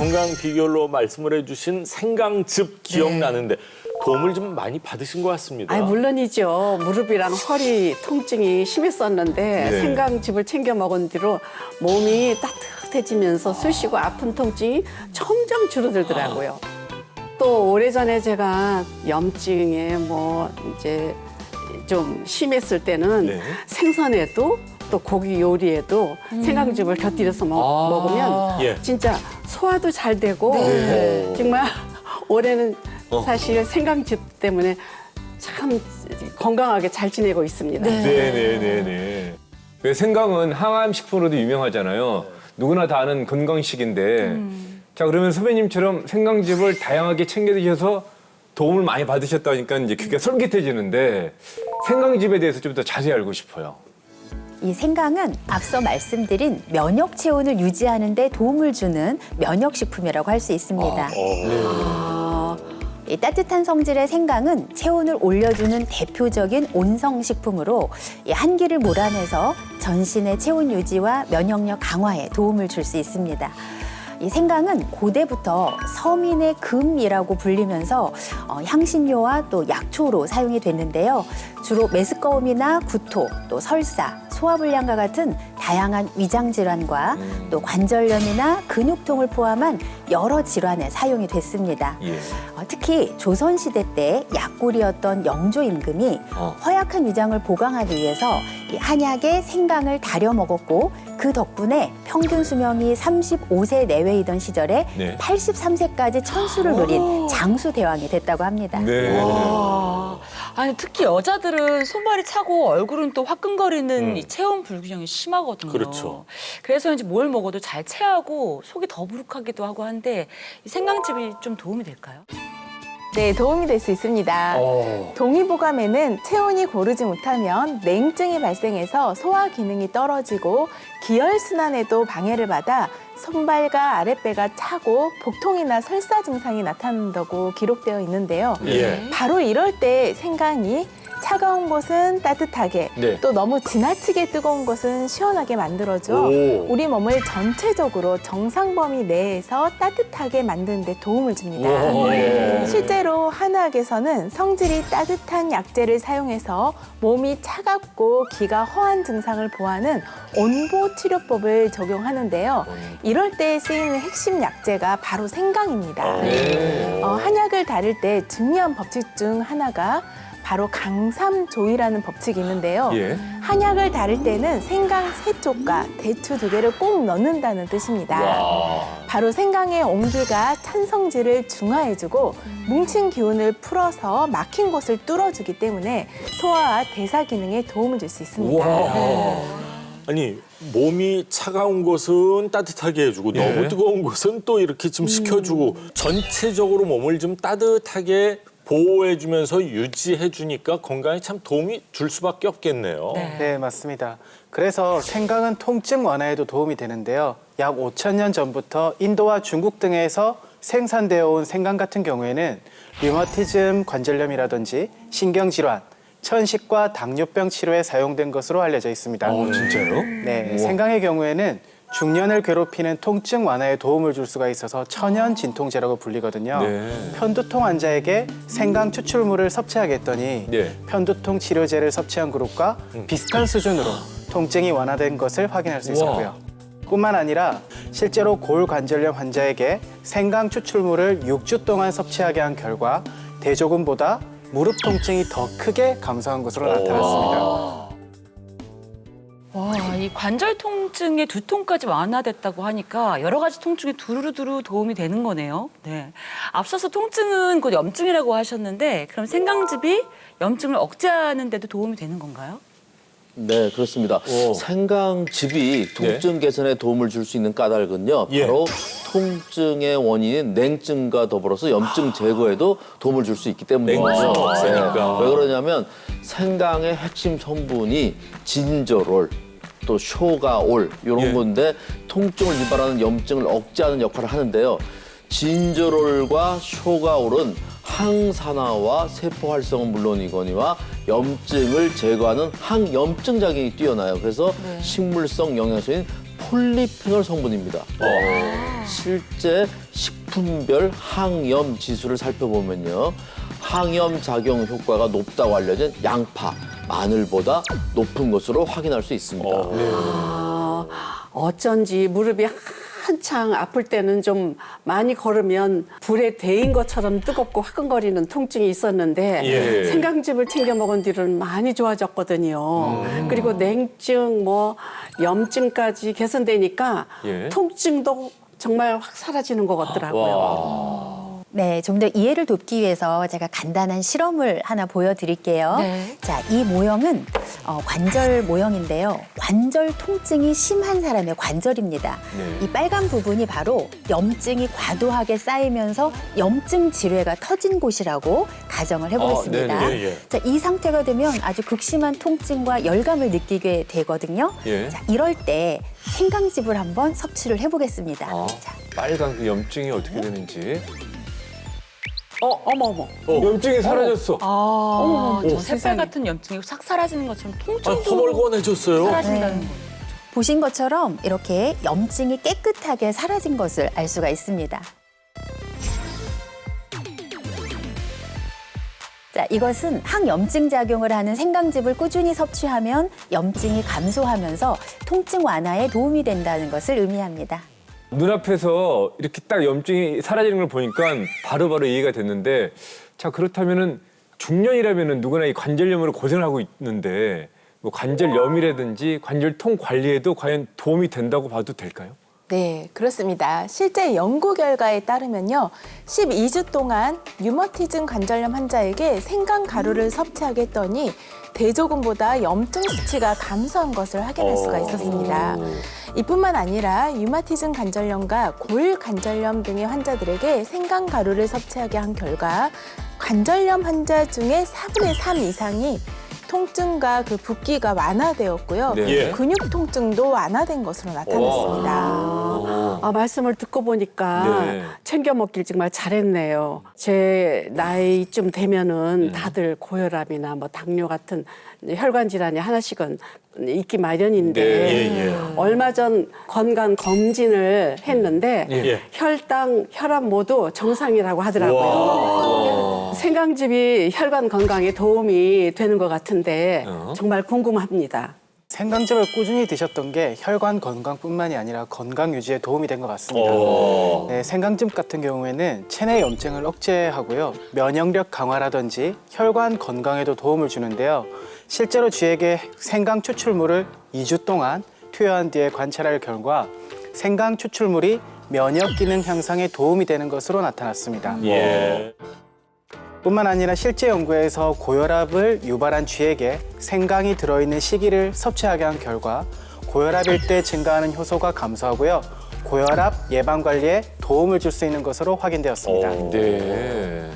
건강 비결로 말씀을 해주신 생강즙 기억나는데 도움을 좀 많이 받으신 것 같습니다. 물론이죠. 무릎이랑 허리 통증이 심했었는데 네. 생강즙을 챙겨 먹은 뒤로 몸이 따뜻해지면서 쑤시고 아픈 통증이 점점 줄어들더라고요. 또 오래전에 제가 염증에 이제 좀 심했을 때는 네. 생선에도 또 고기 요리에도 생강즙을 곁들여서 먹으면 예. 진짜 소화도 잘 되고 네. 정말 올해는 사실 생강즙 때문에 참 건강하게 잘 지내고 있습니다. 네네네네. 왜 생강은 항암 식품으로도 유명하잖아요. 누구나 다 아는 건강식인데. 자, 그러면 선배님처럼 생강즙을 다양하게 챙겨 드셔서 도움을 많이 받으셨다니까 이제 귀가 솔깃해지는데 생강즙에 대해서 좀 더 자세히 알고 싶어요. 이 생강은 앞서 말씀드린 면역 체온을 유지하는 데 도움을 주는 면역 식품이라고 할 수 있습니다. 이 따뜻한 성질의 생강은 체온을 올려주는 대표적인 온성 식품으로 이 한기를 몰아내서 전신의 체온 유지와 면역력 강화에 도움을 줄 수 있습니다. 이 생강은 고대부터 서민의 금이라고 불리면서 향신료와 또 약초로 사용이 됐는데요. 주로 메스꺼움이나 구토, 또 설사, 소화불량과 같은 다양한 위장 질환과 또 관절염이나 근육통을 포함한 여러 질환에 사용이 됐습니다. 예. 특히 조선시대 때 약골이었던 영조 임금이 허약한 위장을 보강하기 위해서 이 한약에 생강을 달여 먹었고 그 덕분에 평균 수명이 35세 내외이던 시절에 네. 83세까지 천수를 누린 장수대왕이 됐다고 합니다. 네. 아니 특히 여자들은 손발이 차고 얼굴은 또 화끈거리는 이 체온 불균형이 심하거든요. 그렇죠. 그래서인지 뭘 먹어도 잘 체하고 속이 더부룩하기도 하고 한데 이 생강즙이 좀 도움이 될까요? 네, 도움이 될 수 있습니다. 동의보감에는 체온이 고르지 못하면 냉증이 발생해서 소화 기능이 떨어지고 기혈순환에도 방해를 받아 손발과 아랫배가 차고 복통이나 설사 증상이 나타난다고 기록되어 있는데요. 예. 바로 이럴 때 생강이 차가운 곳은 따뜻하게 네. 또 너무 지나치게 뜨거운 곳은 시원하게 만들어줘 오. 우리 몸을 전체적으로 정상 범위 내에서 따뜻하게 만드는 데 도움을 줍니다. 오. 실제로 한의학에서는 성질이 따뜻한 약재를 사용해서 몸이 차갑고 기가 허한 증상을 보하는 온보 치료법을 적용하는데요. 이럴 때 쓰이는 핵심 약재가 바로 생강입니다. 한약을 다룰 때 중요한 법칙 중 하나가 바로 강삼조이라는 법칙이 있는데요. 예. 한약을 다룰 때는 생강 3쪽과 대추 2개를 꼭 넣는다는 뜻입니다. 바로 생강의 온기가 찬성질을 중화해주고 뭉친 기운을 풀어서 막힌 곳을 뚫어주기 때문에 소화와 대사 기능에 도움을 줄 수 있습니다. 아니 몸이 차가운 곳은 따뜻하게 해주고 예. 너무 뜨거운 곳은 또 이렇게 좀 식혀주고 전체적으로 몸을 좀 따뜻하게 보호해주면서 유지해주니까 건강에 참 도움이 줄 수밖에 없겠네요. 네, 맞습니다. 그래서 생강은 통증 완화에도 도움이 되는데요. 약 5,000년 전부터 인도와 중국 등에서 생산되어 온 생강 같은 경우에는 류마티즘 관절염이라든지 신경질환, 천식과 당뇨병 치료에 사용된 것으로 알려져 있습니다. 진짜요? 네, 생강의 경우에는 중년을 괴롭히는 통증 완화에 도움을 줄 수가 있어서 천연 진통제라고 불리거든요. 네. 편두통 환자에게 생강 추출물을 섭취하게 했더니 네. 편두통 치료제를 섭취한 그룹과 비슷한 수준으로 통증이 완화된 것을 확인할 수 있었고요. 뿐만 아니라 실제로 골관절염 환자에게 생강 추출물을 6주 동안 섭취하게 한 결과 대조군보다 무릎 통증이 더 크게 감소한 것으로 나타났습니다. 와, 이 관절 통증의 두통까지 완화됐다고 하니까 여러 가지 통증에 두루두루 도움이 되는 거네요. 네. 앞서서 통증은 곧 염증이라고 하셨는데 그럼 생강즙이 염증을 억제하는 데도 도움이 되는 건가요? 네, 그렇습니다. 생강즙이 통증 개선에 도움을 줄 수 있는 까닭은요. 예. 바로 통증의 원인인 냉증과 더불어서 염증 제거에도 도움을 줄 수 있기 때문이죠. 냉증 없으니까. 왜 그러냐면 생강의 핵심 성분이 진저롤, 또 쇼가올 이런 예. 건데 통증을 유발하는 염증을 억제하는 역할을 하는데요. 진저롤과 쇼가올은 항산화와 세포 활성은 물론이거니와 염증을 제거하는 항염증 작용이 뛰어나요. 그래서 식물성 영양소인 폴리페놀 성분입니다. 실제 식품별 항염 지수를 살펴보면요. 항염 작용 효과가 높다고 알려진 양파, 마늘보다 높은 것으로 확인할 수 있습니다. 어쩐지 무릎이 한창 아플 때는 좀 많이 걸으면 불에 데인 것처럼 뜨겁고 화끈거리는 통증이 있었는데 예. 생강즙을 챙겨 먹은 뒤로는 많이 좋아졌거든요. 그리고 냉증, 뭐 염증까지 개선되니까 예. 통증도 정말 확 사라지는 것 같더라고요. 네, 좀 더 이해를 돕기 위해서 제가 간단한 실험을 하나 보여드릴게요. 네. 자, 이 모형은 관절 모형인데요. 관절 통증이 심한 사람의 관절입니다. 네. 이 빨간 부분이 바로 염증이 과도하게 쌓이면서 염증 질회가 터진 곳이라고 가정을 해보겠습니다. 네네. 예. 자, 이 상태가 되면 아주 극심한 통증과 열감을 느끼게 되거든요. 예. 자, 이럴 때 생강즙을 한번 섭취를 해보겠습니다. 자, 빨간 그 염증이 어떻게 되는지. 어머. 염증이 사라졌어. 저 세상에. 새빨 같은 염증이 싹 사라지는 것처럼 아, 통증도 허벌건해졌어요. 사라진다는 거예요. 보신 것처럼 이렇게 염증이 깨끗하게 사라진 것을 알 수가 있습니다. 자, 이것은 항염증 작용을 하는 생강즙을 꾸준히 섭취하면 염증이 감소하면서 통증 완화에 도움이 된다는 것을 의미합니다. 눈앞에서 이렇게 딱 염증이 사라지는 걸 보니까 바로바로 이해가 됐는데, 자, 그렇다면은 중년이라면은 누구나 이 관절염으로 고생을 하고 있는데 뭐 관절염이라든지 관절통 관리에도 과연 도움이 된다고 봐도 될까요? 네, 그렇습니다. 실제 연구 결과에 따르면요. 12주 동안 류머티즘 관절염 환자에게 생강 가루를 섭취하게 했더니 대조군보다 염증 수치가 감소한 것을 확인할 수가 있었습니다. 이뿐만 아니라 류마티즘 관절염과 골 관절염 등의 환자들에게 생강 가루를 섭취하게 한 결과 관절염 환자 중에 4분의 3 이상이 통증과 그 붓기가 완화되었고요. 네. 예. 근육 통증도 완화된 것으로 나타났습니다. 말씀을 듣고 보니까 네. 챙겨 먹길 정말 잘했네요. 제 나이쯤 되면은 다들 고혈압이나 뭐 당뇨 같은 혈관 질환이 하나씩은 있기 마련인데 네, 예. 얼마 전 건강 검진을 했는데 예. 혈당, 혈압 모두 정상이라고 하더라고요. 생강즙이 혈관 건강에 도움이 되는 것 같은데 정말 궁금합니다. 생강즙을 꾸준히 드셨던 게 혈관 건강뿐만이 아니라 건강 유지에 도움이 된 것 같습니다. 네, 생강즙 같은 경우에는 체내 염증을 억제하고요. 면역력 강화라든지 혈관 건강에도 도움을 주는데요. 실제로 쥐에게 생강 추출물을 2주 동안 투여한 뒤에 관찰할 결과 생강 추출물이 면역 기능 향상에 도움이 되는 것으로 나타났습니다. 예. 뿐만 아니라 실제 연구에서 고혈압을 유발한 쥐에게 생강이 들어있는 시기를 섭취하게 한 결과 고혈압일 때 증가하는 효소가 감소하고요. 고혈압 예방 관리에 도움을 줄 수 있는 것으로 확인되었습니다. 네.